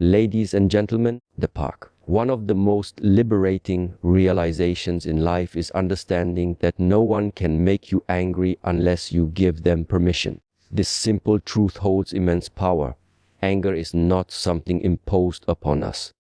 Ladies and gentlemen, the park. One of the most liberating realizations in life is understanding that no one can make you angry unless you give them permission. This simple truth holds immense power. Anger is not something imposed upon us.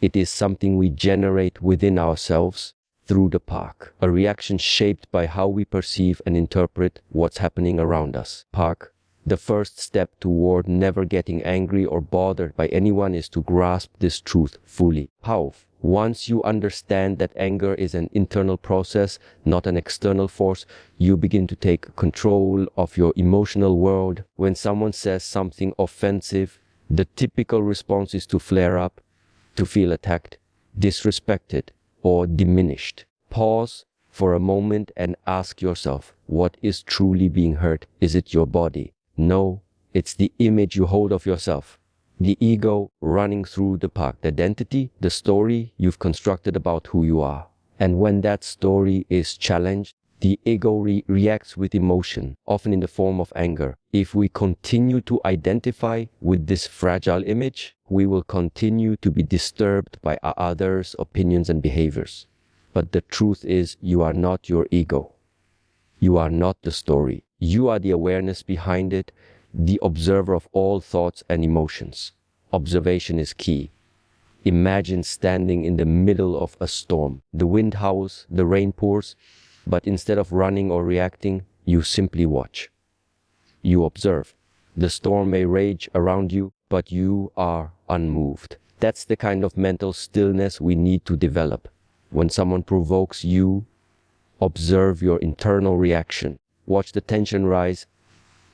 It is something we generate within ourselves through the park, a reaction shaped by how we perceive and interpret what's happening around us. Park. The first step toward never getting angry or bothered by anyone is to grasp this truth fully. How? Once you understand that anger is an internal process, not an external force, you begin to take control of your emotional world. When someone says something offensive, the typical response is to flare up, to feel attacked, disrespected, or diminished. Pause for a moment and ask yourself, what is truly being hurt? Is it your body? No, it's the image you hold of yourself. The ego running through the park, the identity, the story you've constructed about who you are. And when that story is challenged, the ego reacts with emotion, often in the form of anger. If we continue to identify with this fragile image, we will continue to be disturbed by others' opinions and behaviors. But the truth is, you are not your ego. You are not the story. You are the awareness behind it, the observer of all thoughts and emotions. Observation is key. Imagine standing in the middle of a storm. The wind howls, the rain pours, but instead of running or reacting, you simply watch. You observe. The storm may rage around you, but you are unmoved. That's the kind of mental stillness we need to develop. When someone provokes you, observe your internal reaction. Watch the tension rise,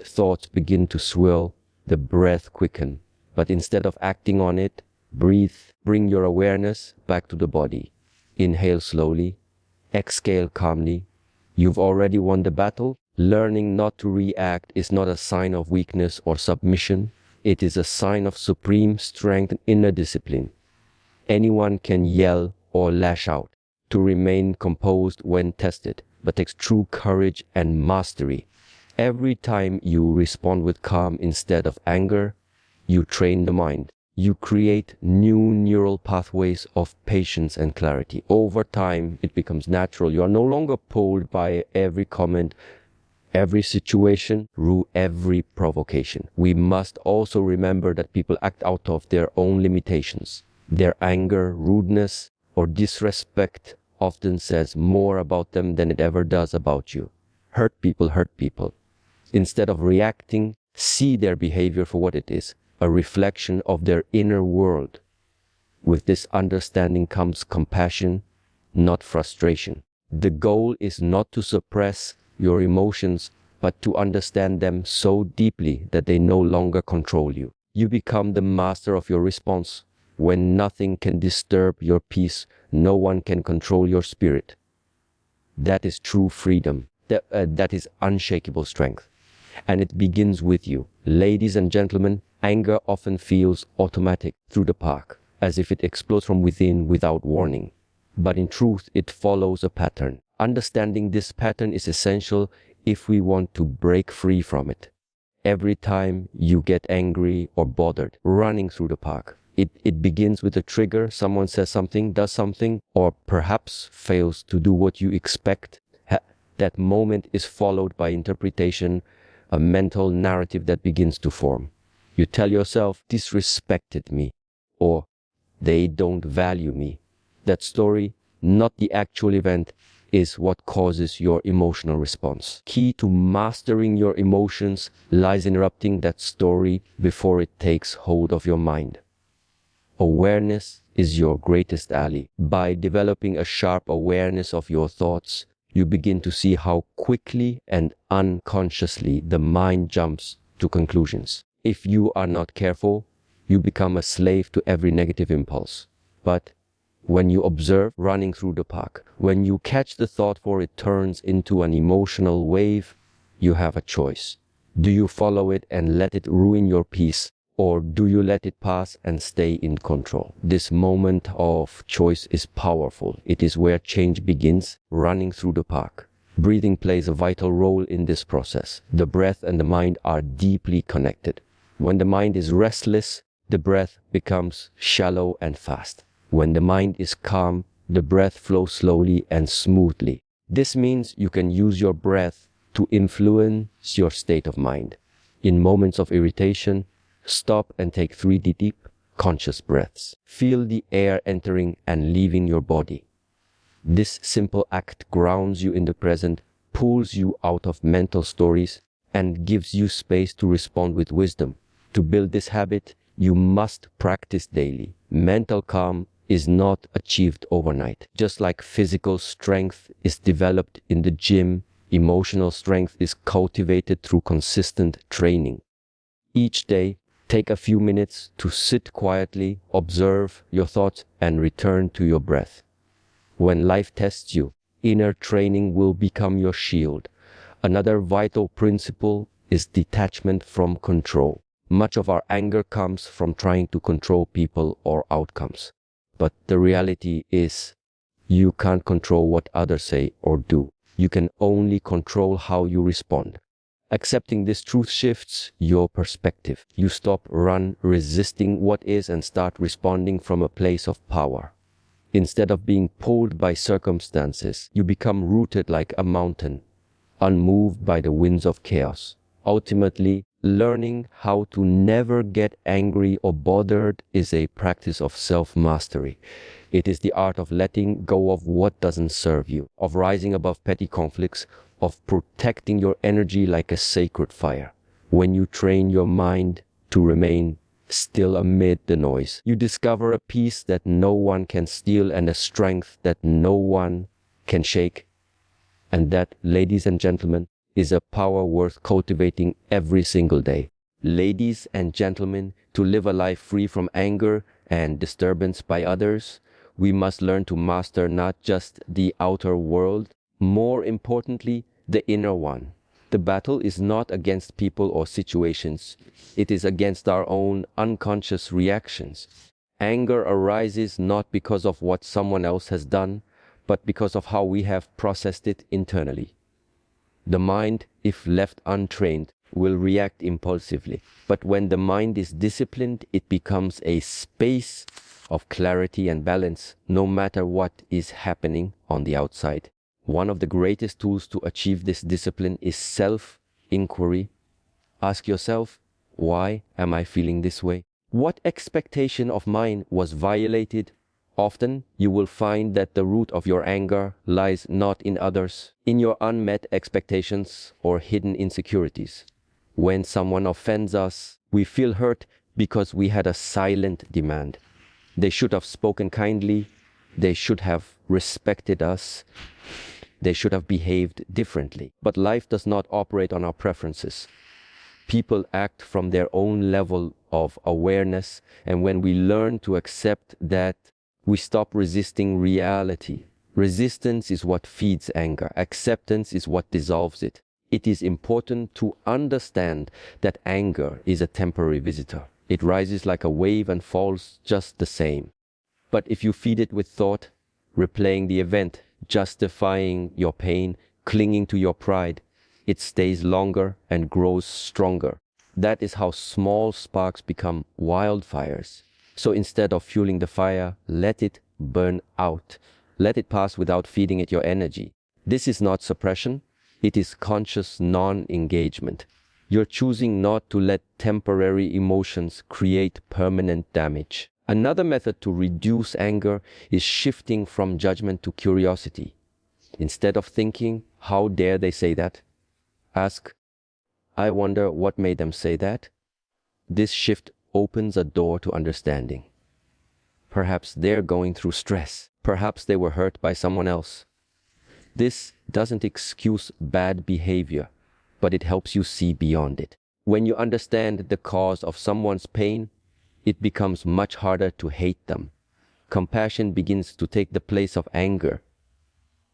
thoughts begin to swirl, the breath quicken. But instead of acting on it, breathe, bring your awareness back to the body. Inhale slowly, exhale calmly. You've already won the battle. Learning not to react is not a sign of weakness or submission. It is a sign of supreme strength and inner discipline. Anyone can yell or lash out. To remain composed when tested, but takes true courage and mastery. Every time you respond with calm instead of anger, you train the mind. You create new neural pathways of patience and clarity. Over time, it becomes natural. You are no longer pulled by every comment, every situation, through every provocation. We must also remember that people act out of their own limitations. Their anger, rudeness, or disrespect often says more about them than it ever does about you. Hurt people. Instead of reacting, see their behavior for what it is, a reflection of their inner world. With this understanding comes compassion, not frustration. The goal is not to suppress your emotions, but to understand them so deeply that they no longer control you. You become the master of your response. When nothing can disturb your peace, no one can control your spirit. That is true freedom. That is unshakable strength. And it begins with you. Ladies and gentlemen, anger often feels automatic through the park, as if it explodes from within without warning. But in truth, it follows a pattern. Understanding this pattern is essential if we want to break free from it. Every time you get angry or bothered, running through the park, it begins with a trigger. Someone says something, does something, or perhaps fails to do what you expect. That moment is followed by interpretation, a mental narrative that begins to form. You tell yourself, disrespected me, or they don't value me. That story, not the actual event, is what causes your emotional response. Key to mastering your emotions lies in interrupting that story before it takes hold of your mind. Awareness is your greatest ally. By developing a sharp awareness of your thoughts, you begin to see how quickly and unconsciously the mind jumps to conclusions. If you are not careful, you become a slave to every negative impulse. But when you observe running through the park, when you catch the thought before it turns into an emotional wave, you have a choice. Do you follow it and let it ruin your peace? Or do you let it pass and stay in control? This moment of choice is powerful. It is where change begins, running through the park. Breathing plays a vital role in this process. The breath and the mind are deeply connected. When the mind is restless, the breath becomes shallow and fast. When the mind is calm, the breath flows slowly and smoothly. This means you can use your breath to influence your state of mind. In moments of irritation, stop and take 3 deep, conscious breaths. Feel the air entering and leaving your body. This simple act grounds you in the present, pulls you out of mental stories, and gives you space to respond with wisdom. To build this habit, you must practice daily. Mental calm is not achieved overnight. Just like physical strength is developed in the gym, emotional strength is cultivated through consistent training. Each day, take a few minutes to sit quietly, observe your thoughts, and return to your breath. When life tests you, inner training will become your shield. Another vital principle is detachment from control. Much of our anger comes from trying to control people or outcomes. But the reality is, you can't control what others say or do. You can only control how you respond. Accepting this truth shifts your perspective. You stop resisting what is and start responding from a place of power. Instead of being pulled by circumstances, you become rooted like a mountain, unmoved by the winds of chaos. Ultimately, learning how to never get angry or bothered is a practice of self-mastery. It is the art of letting go of what doesn't serve you, of rising above petty conflicts, of protecting your energy like a sacred fire. When you train your mind to remain still amid the noise, you discover a peace that no one can steal and a strength that no one can shake. And that, ladies and gentlemen, is a power worth cultivating every single day. Ladies and gentlemen, to live a life free from anger and disturbance by others, we must learn to master not just the outer world, more importantly, the inner one. The battle is not against people or situations. It is against our own unconscious reactions. Anger arises not because of what someone else has done, but because of how we have processed it internally. The mind, if left untrained, will react impulsively. But when the mind is disciplined, it becomes a space of clarity and balance, no matter what is happening on the outside. One of the greatest tools to achieve this discipline is self-inquiry. Ask yourself, why am I feeling this way? What expectation of mine was violated? Often, you will find that the root of your anger lies not in others, in your unmet expectations or hidden insecurities. When someone offends us, we feel hurt because we had a silent demand. They should have spoken kindly. They should have respected us. They should have behaved differently. But life does not operate on our preferences. People act from their own level of awareness, and when we learn to accept that, we stop resisting reality. Resistance is what feeds anger. Acceptance is what dissolves it. It is important to understand that anger is a temporary visitor. It rises like a wave and falls just the same. But if you feed it with thought, replaying the event, justifying your pain, clinging to your pride, it stays longer and grows stronger. That is how small sparks become wildfires. So instead of fueling the fire, let it burn out. Let it pass without feeding it your energy. This is not suppression. It is conscious non-engagement. You're choosing not to let temporary emotions create permanent damage. Another method to reduce anger is shifting from judgment to curiosity. Instead of thinking, how dare they say that? Ask, I wonder what made them say that? This shift opens a door to understanding. Perhaps they're going through stress. Perhaps they were hurt by someone else. This doesn't excuse bad behavior, but it helps you see beyond it. When you understand the cause of someone's pain, it becomes much harder to hate them. Compassion begins to take the place of anger.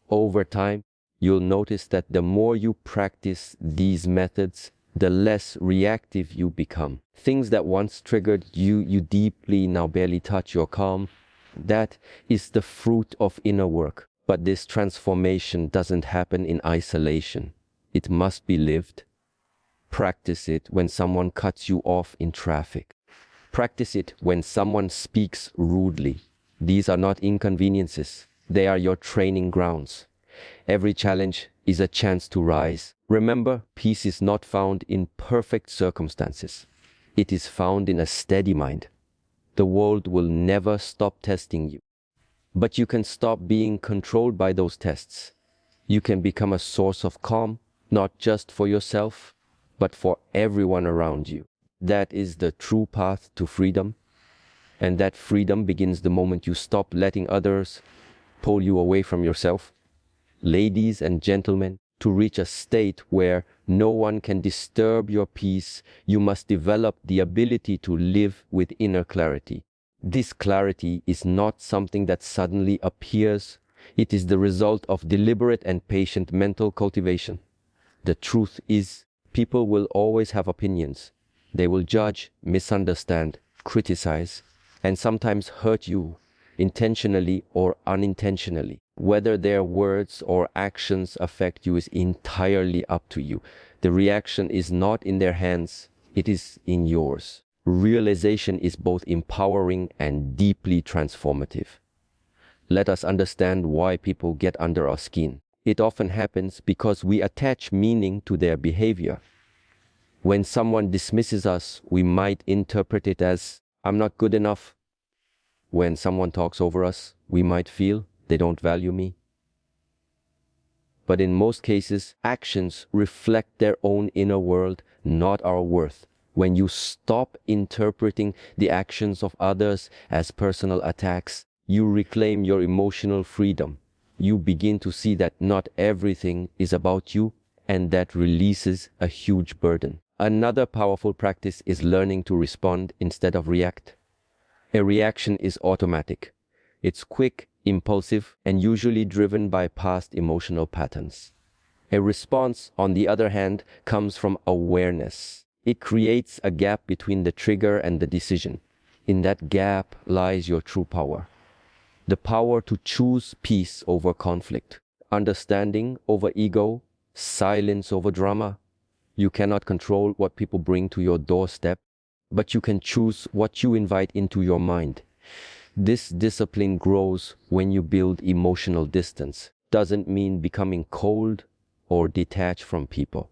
Over time, you'll notice that the more you practice these methods, the less reactive you become. Things that once triggered you deeply now barely touch your calm. That is the fruit of inner work. But this transformation doesn't happen in isolation. It must be lived. Practice it when someone cuts you off in traffic. Practice it when someone speaks rudely. These are not inconveniences. They are your training grounds. Every challenge is a chance to rise. Remember, peace is not found in perfect circumstances. It is found in a steady mind. The world will never stop testing you. But you can stop being controlled by those tests. You can become a source of calm, not just for yourself, but for everyone around you. That is the true path to freedom. And that freedom begins the moment you stop letting others pull you away from yourself. Ladies and gentlemen, to reach a state where no one can disturb your peace, you must develop the ability to live with inner clarity. This clarity is not something that suddenly appears. It is the result of deliberate and patient mental cultivation. The truth is, people will always have opinions. They will judge, misunderstand, criticize, and sometimes hurt you, intentionally or unintentionally. Whether their words or actions affect you is entirely up to you. The reaction is not in their hands, it is in yours. Realization is both empowering and deeply transformative. Let us understand why people get under our skin. It often happens because we attach meaning to their behavior. When someone dismisses us, we might interpret it as, "I'm not good enough." When someone talks over us, we might feel, "They don't value me." But in most cases, actions reflect their own inner world, not our worth. When you stop interpreting the actions of others as personal attacks, you reclaim your emotional freedom. You begin to see that not everything is about you, and that releases a huge burden. Another powerful practice is learning to respond instead of react. A reaction is automatic. It's quick, impulsive, and usually driven by past emotional patterns. A response, on the other hand, comes from awareness. It creates a gap between the trigger and the decision. In that gap lies your true power. The power to choose peace over conflict, understanding over ego, silence over drama. You cannot control what people bring to your doorstep, but you can choose what you invite into your mind. This discipline grows when you build emotional distance. Doesn't mean becoming cold or detached from people.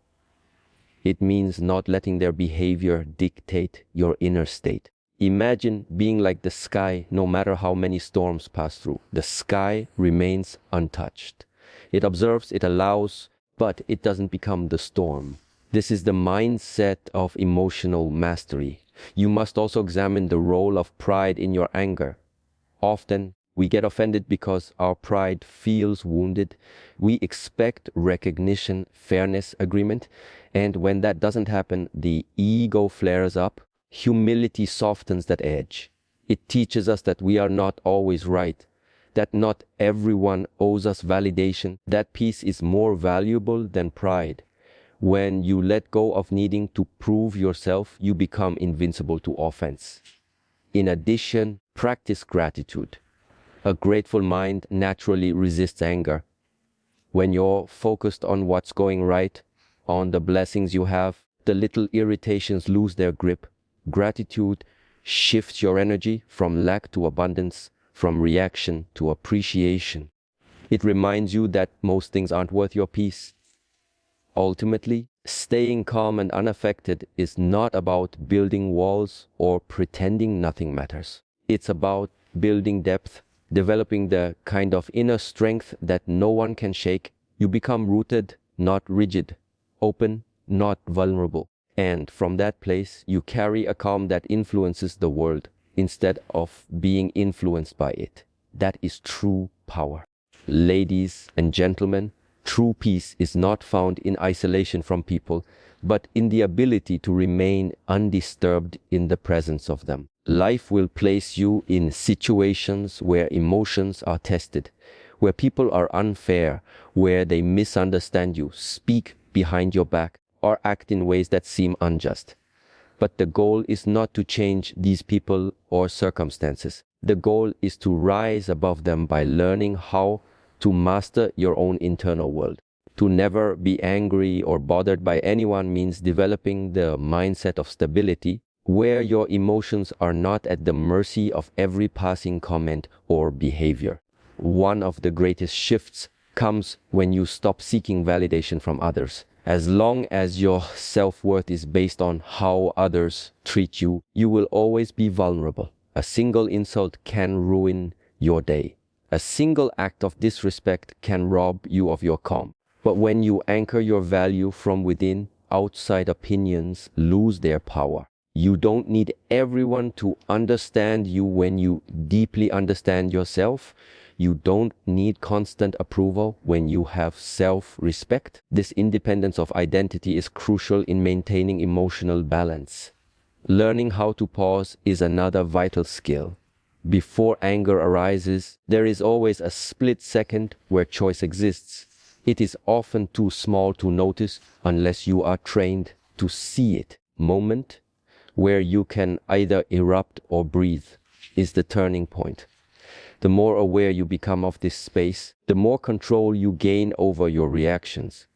It means not letting their behavior dictate your inner state. Imagine being like the sky no matter how many storms pass through. The sky remains untouched. It observes, it allows, but it doesn't become the storm. This is the mindset of emotional mastery. You must also examine the role of pride in your anger. Often, we get offended because our pride feels wounded. We expect recognition, fairness, agreement, and when that doesn't happen, the ego flares up. Humility softens that edge. It teaches us that we are not always right, that not everyone owes us validation. That peace is more valuable than pride. When you let go of needing to prove yourself, you become invincible to offense. In addition, practice gratitude. A grateful mind naturally resists anger. When you're focused on what's going right, on the blessings you have, the little irritations lose their grip. Gratitude shifts your energy from lack to abundance, from reaction to appreciation. It reminds you that most things aren't worth your peace. Ultimately, staying calm and unaffected is not about building walls or pretending nothing matters. It's about building depth, developing the kind of inner strength that no one can shake. You become rooted, not rigid, open, not vulnerable. And from that place, you carry a calm that influences the world instead of being influenced by it. That is true power. Ladies and gentlemen, true peace is not found in isolation from people, but in the ability to remain undisturbed in the presence of them. Life will place you in situations where emotions are tested, where people are unfair, where they misunderstand you, speak behind your back, or act in ways that seem unjust. But the goal is not to change these people or circumstances. The goal is to rise above them by learning how to master your own internal world. To never be angry or bothered by anyone means developing the mindset of stability, where your emotions are not at the mercy of every passing comment or behavior. One of the greatest shifts comes when you stop seeking validation from others. As long as your self-worth is based on how others treat you, you will always be vulnerable. A single insult can ruin your day. A single act of disrespect can rob you of your calm. But when you anchor your value from within, outside opinions lose their power. You don't need everyone to understand you when you deeply understand yourself. You don't need constant approval when you have self-respect. This independence of identity is crucial in maintaining emotional balance. Learning how to pause is another vital skill. Before anger arises, there is always a split second where choice exists. It is often too small to notice unless you are trained to see it. Moment where you can either erupt or breathe is the turning point. The more aware you become of this space, the more control you gain over your reactions.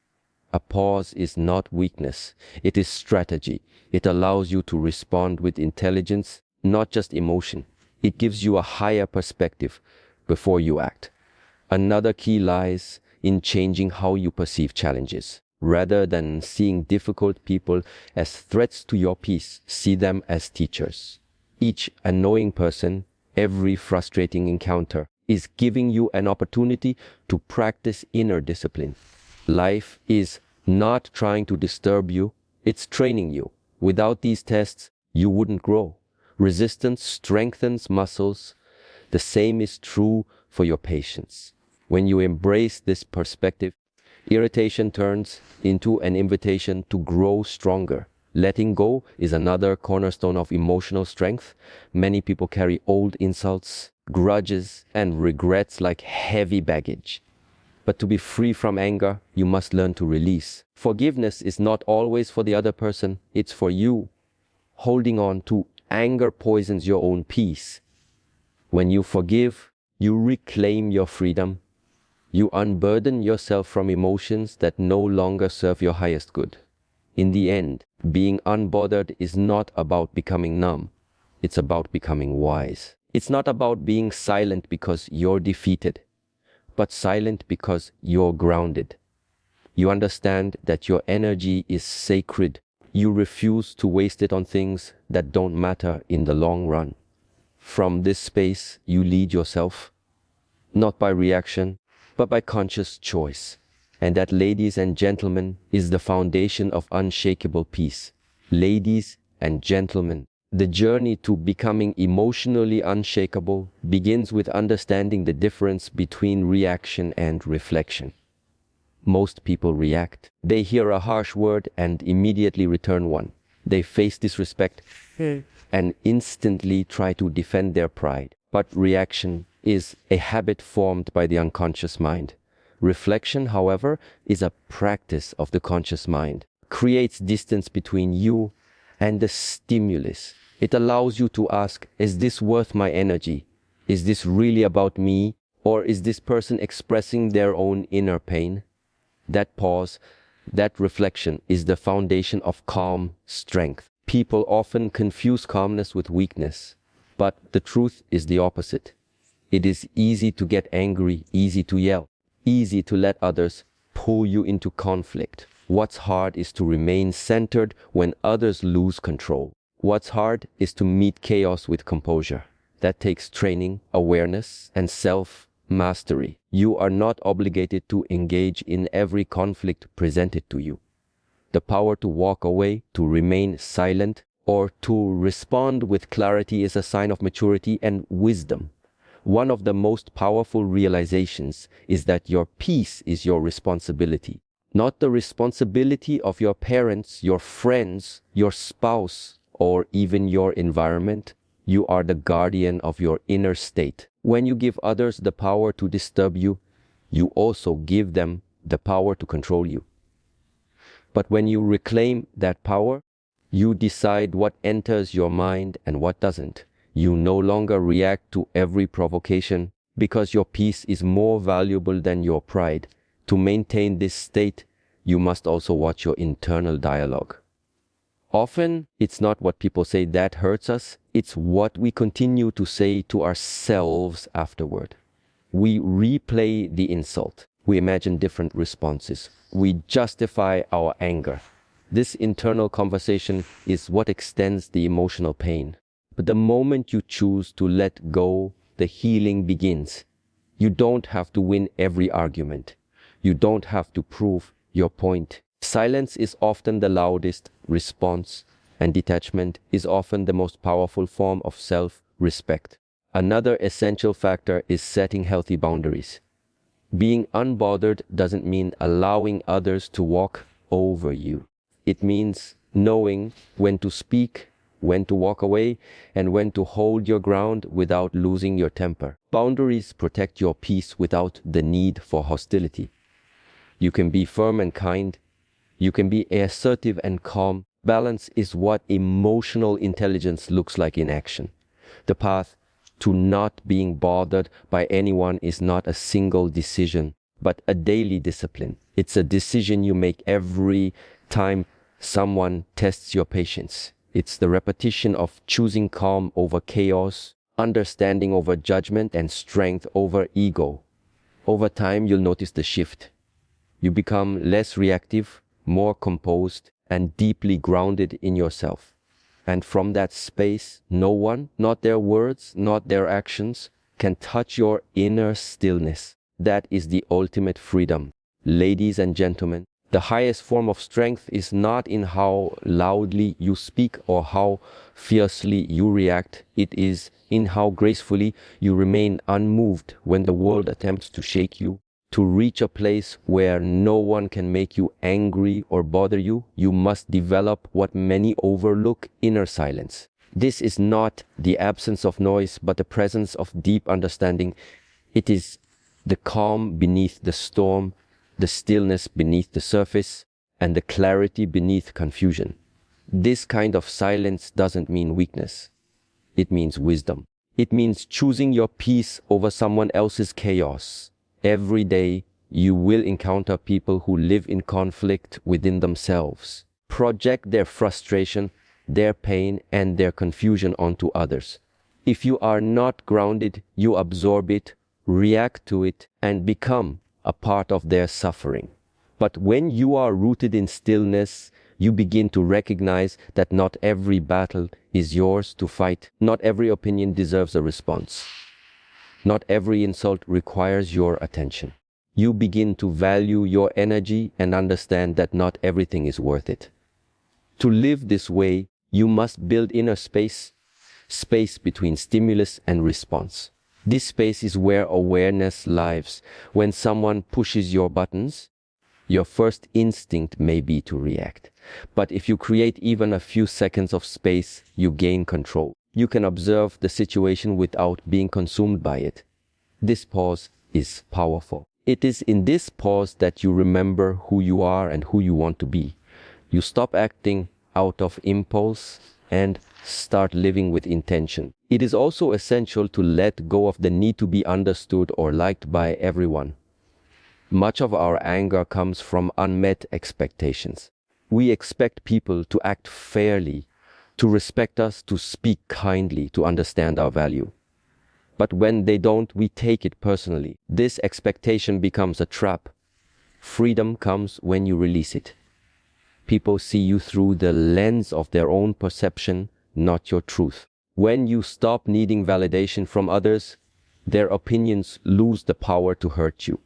A pause is not weakness, it is strategy. It allows you to respond with intelligence, not just emotion. It gives you a higher perspective before you act. Another key lies in changing how you perceive challenges. Rather than seeing difficult people as threats to your peace, see them as teachers. Each annoying person, every frustrating encounter, is giving you an opportunity to practice inner discipline. Life is not trying to disturb you, it's training you. Without these tests, you wouldn't grow. Resistance strengthens muscles. The same is true for your patience. When you embrace this perspective, irritation turns into an invitation to grow stronger. Letting go is another cornerstone of emotional strength. Many people carry old insults, grudges, and regrets like heavy baggage. But to be free from anger, you must learn to release. Forgiveness is not always for the other person, it's for you. Holding on to anger poisons your own peace. When you forgive, you reclaim your freedom. You unburden yourself from emotions that no longer serve your highest good. In the end, being unbothered is not about becoming numb. It's about becoming wise. It's not about being silent because you're defeated, but silent because you're grounded. You understand that your energy is sacred. You refuse to waste it on things that don't matter in the long run. From this space, you lead yourself, not by reaction, but by conscious choice. And that, ladies and gentlemen, is the foundation of unshakable peace. Ladies and gentlemen, the journey to becoming emotionally unshakable begins with understanding the difference between reaction and reflection. Most people react. They hear a harsh word and immediately return one. They face disrespect and instantly try to defend their pride. But reaction is a habit formed by the unconscious mind. Reflection, however, is a practice of the conscious mind. Creates distance between you and the stimulus. It allows you to ask, is this worth my energy? Is this really about me? Or is this person expressing their own inner pain? That pause, that reflection is the foundation of calm strength. People often confuse calmness with weakness, but the truth is the opposite. It is easy to get angry, easy to yell, easy to let others pull you into conflict. What's hard is to remain centered when others lose control. What's hard is to meet chaos with composure. That takes training, awareness, and self-mastery. You are not obligated to engage in every conflict presented to you. The power to walk away, to remain silent, or to respond with clarity is a sign of maturity and wisdom. One of the most powerful realizations is that your peace is your responsibility, not the responsibility of your parents, your friends, your spouse, or even your environment. You are the guardian of your inner state. When you give others the power to disturb you, you also give them the power to control you. But when you reclaim that power, you decide what enters your mind and what doesn't. You no longer react to every provocation because your peace is more valuable than your pride. To maintain this state, you must also watch your internal dialogue. Often, it's not what people say that hurts us, it's what we continue to say to ourselves afterward. We replay the insult. We imagine different responses. We justify our anger. This internal conversation is what extends the emotional pain. But the moment you choose to let go, the healing begins. You don't have to win every argument. You don't have to prove your point. Silence is often the loudest response, and detachment is often the most powerful form of self-respect. Another essential factor is setting healthy boundaries. Being unbothered doesn't mean allowing others to walk over you. It means knowing when to speak, when to walk away, and when to hold your ground without losing your temper. Boundaries protect your peace without the need for hostility. You can be firm and kind. You can be assertive and calm. Balance is what emotional intelligence looks like in action. The path to not being bothered by anyone is not a single decision, but a daily discipline. It's a decision you make every time someone tests your patience. It's the repetition of choosing calm over chaos, understanding over judgment, and strength over ego. Over time, you'll notice the shift. You become less reactive, more composed, and deeply grounded in yourself. And from that space, no one, not their words, not their actions, can touch your inner stillness. That is the ultimate freedom. Ladies and gentlemen, the highest form of strength is not in how loudly you speak or how fiercely you react. It is in how gracefully you remain unmoved when the world attempts to shake you. To reach a place where no one can make you angry or bother you, you must develop what many overlook: inner silence. This is not the absence of noise, but the presence of deep understanding. It is the calm beneath the storm, the stillness beneath the surface, and the clarity beneath confusion. This kind of silence doesn't mean weakness. It means wisdom. It means choosing your peace over someone else's chaos. Every day, you will encounter people who live in conflict within themselves, project their frustration, their pain, and their confusion onto others. If you are not grounded, you absorb it, react to it, and become a part of their suffering. But when you are rooted in stillness, you begin to recognize that not every battle is yours to fight. Not every opinion deserves a response. Not every insult requires your attention. You begin to value your energy and understand that not everything is worth it. To live this way, you must build inner space between stimulus and response. This space is where awareness lives. When someone pushes your buttons, your first instinct may be to react. But if you create even a few seconds of space, you gain control. You can observe the situation without being consumed by it. This pause is powerful. It is in this pause that you remember who you are and who you want to be. You stop acting out of impulse and start living with intention. It is also essential to let go of the need to be understood or liked by everyone. Much of our anger comes from unmet expectations. We expect people to act fairly, to respect us, to speak kindly, to understand our value. But when they don't, we take it personally. This expectation becomes a trap. Freedom comes when you release it. People see you through the lens of their own perception, not your truth. When you stop needing validation from others, their opinions lose the power to hurt you.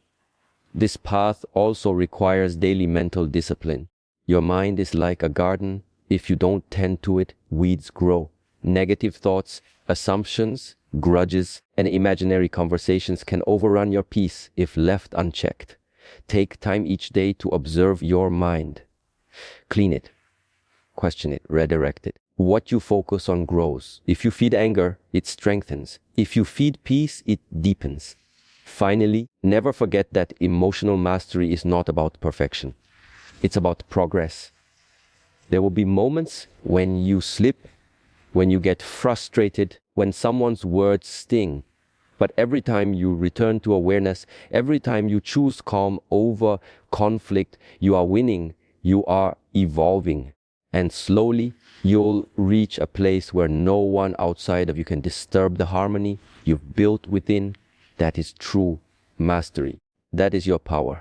This path also requires daily mental discipline. Your mind is like a garden. If you don't tend to it, weeds grow. Negative thoughts, assumptions, grudges, and imaginary conversations can overrun your peace if left unchecked. Take time each day to observe your mind. Clean it, question it, redirect it. What you focus on grows. If you feed anger, it strengthens. If you feed peace, it deepens. Finally, never forget that emotional mastery is not about perfection. It's about progress. There will be moments when you slip, when you get frustrated, when someone's words sting. But every time you return to awareness, every time you choose calm over conflict, you are winning, you are evolving. And slowly, you'll reach a place where no one outside of you can disturb the harmony you've built within. That is true mastery. That is your power.